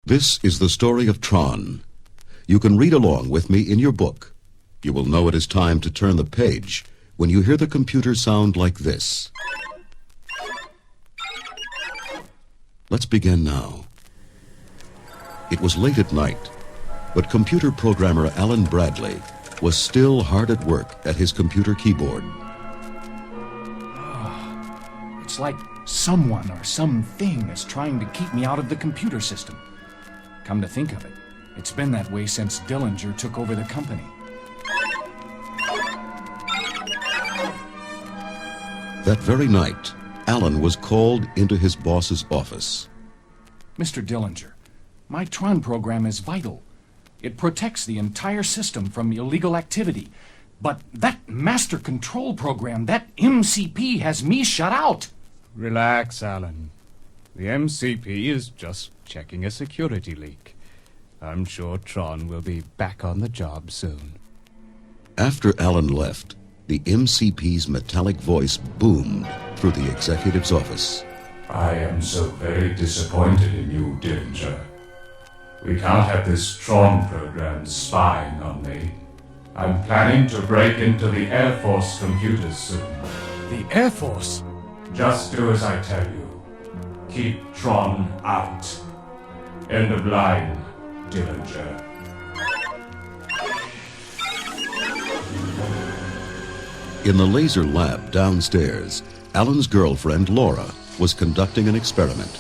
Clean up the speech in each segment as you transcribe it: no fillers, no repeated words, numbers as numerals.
This is the story of Tron. You can read along with me in your book. You will know it is time to turn the page when you hear the computer sound like this. Let's begin now. It was late at night, but computer programmer Alan Bradley was still hard at work at his computer keyboard. It's like someone or something is trying to keep me out of the computer system. Come to think of it, it's been that way since Dillinger took over the company. That very night, Alan was called into his boss's office. Mr. Dillinger, my Tron program is vital. It protects the entire system from illegal activity. But that master control program, that MCP, has me shut out. Relax, Alan. The MCP is just checking a security leak. I'm sure Tron will be back on the job soon. After Alan left, the MCP's metallic voice boomed through the executive's office. I am so very disappointed in you, Dillinger. We can't have this Tron program spying on me. I'm planning to break into the Air Force computers soon. The Air Force? Just do as I tell you. Keep Tron out. End of line, Dillinger. In the laser lab downstairs, Alan's girlfriend, Laura, was conducting an experiment.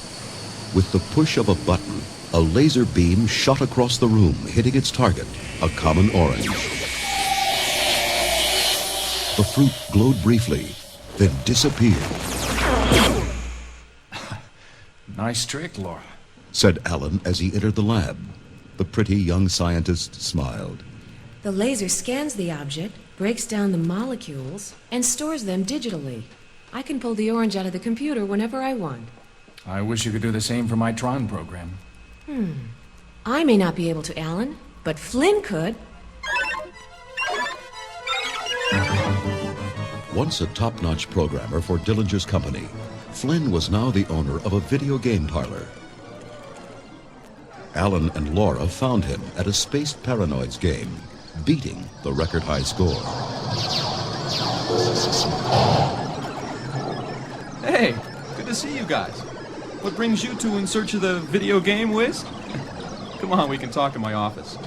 With the push of a button, a laser beam shot across the room, hitting its target, a common orange. The fruit glowed briefly, then disappeared. Nice trick, Laura, said Alan as he entered the lab. The pretty young scientist smiled. The laser scans the object, breaks down the molecules, and stores them digitally. I can pull the orange out of the computer whenever I want. I wish you could do the same for my Tron program. I may not be able to, Alan, but Flynn could. Once a top-notch programmer for Dillinger's company, Flynn was now the owner of a video game parlor. Alan and Laura found him at a Space Paranoids game, beating the record-high score. Hey, good to see you guys. What brings you two in search of the video game whiz? Come on, we can talk in my office.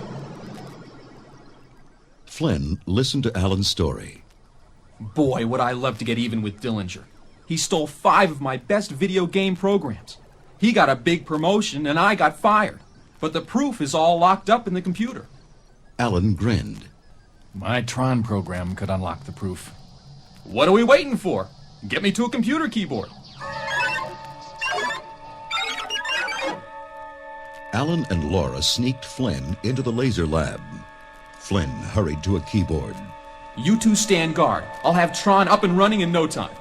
Flynn listened to Alan's story. Boy, would I love to get even with Dillinger. He stole 5 of my best video game programs. He got a big promotion and I got fired. But the proof is all locked up in the computer. Alan grinned. My Tron program could unlock the proof. What are we waiting for? Get me to a computer keyboard. Alan and Laura sneaked Flynn into the laser lab. Flynn hurried to a keyboard. You two stand guard. I'll have Tron up and running in no time.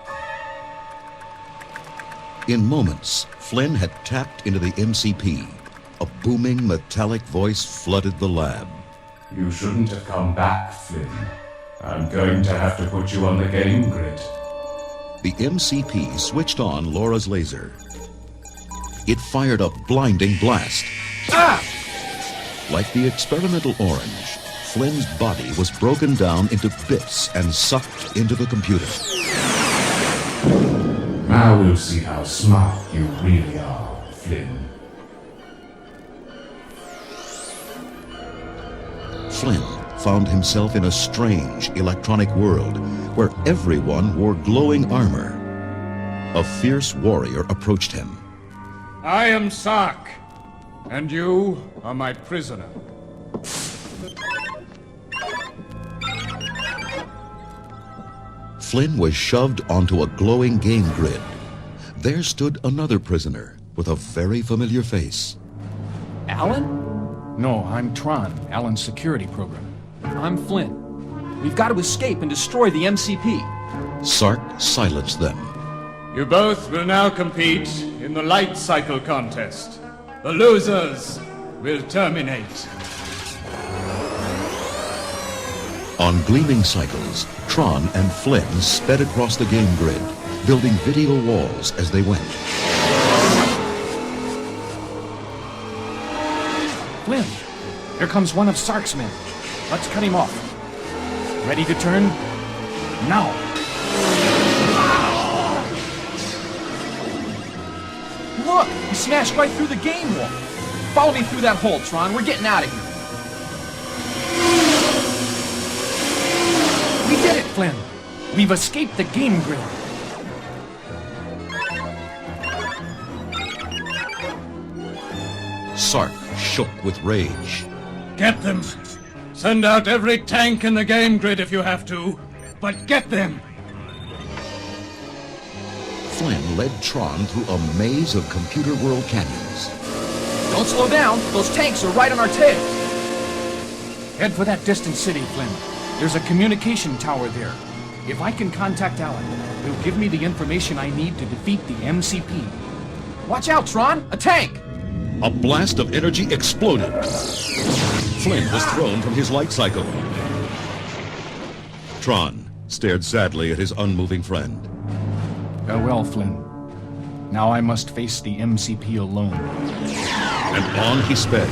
In moments, Flynn had tapped into the MCP. A booming metallic voice flooded the lab. You shouldn't have come back, Flynn. I'm going to have to put you on the game grid. The MCP switched on Laura's laser. It fired a blinding blast. Ah! Like the experimental orange, Flynn's body was broken down into bits and sucked into the computer. Now we'll see how smart you really are, Flynn. Flynn found himself in a strange electronic world where everyone wore glowing armor. A fierce warrior approached him. I am Sark, and you are my prisoner. Flynn was shoved onto a glowing game grid. There stood another prisoner with a very familiar face. Alan? No, I'm Tron, Alan's security program. I'm Flynn. We've got to escape and destroy the MCP. Sark silenced them. You both will now compete in the light cycle contest. The losers will terminate. On gleaming cycles, Tron and Flynn sped across the game grid, building video walls as they went. Flynn, here comes one of Sark's men. Let's cut him off. Ready to turn? Now! Look! He smashed right through the game wall. Follow me through that hole, Tron. We're getting out of here. We did it, Flynn! We've escaped the game grid. Sark shook with rage. Get them! Send out every tank in the game grid if you have to, but get them! Flynn led Tron through a maze of computer world canyons. Don't slow down. Those tanks are right on our tail. Head for that distant city, Flynn. There's a communication tower there. If I can contact Alan, he'll give me the information I need to defeat the MCP. Watch out, Tron! A tank! A blast of energy exploded. Flynn was thrown from his light cycle. Tron stared sadly at his unmoving friend. Farewell, Flynn. Now I must face the MCP alone. And on he sped,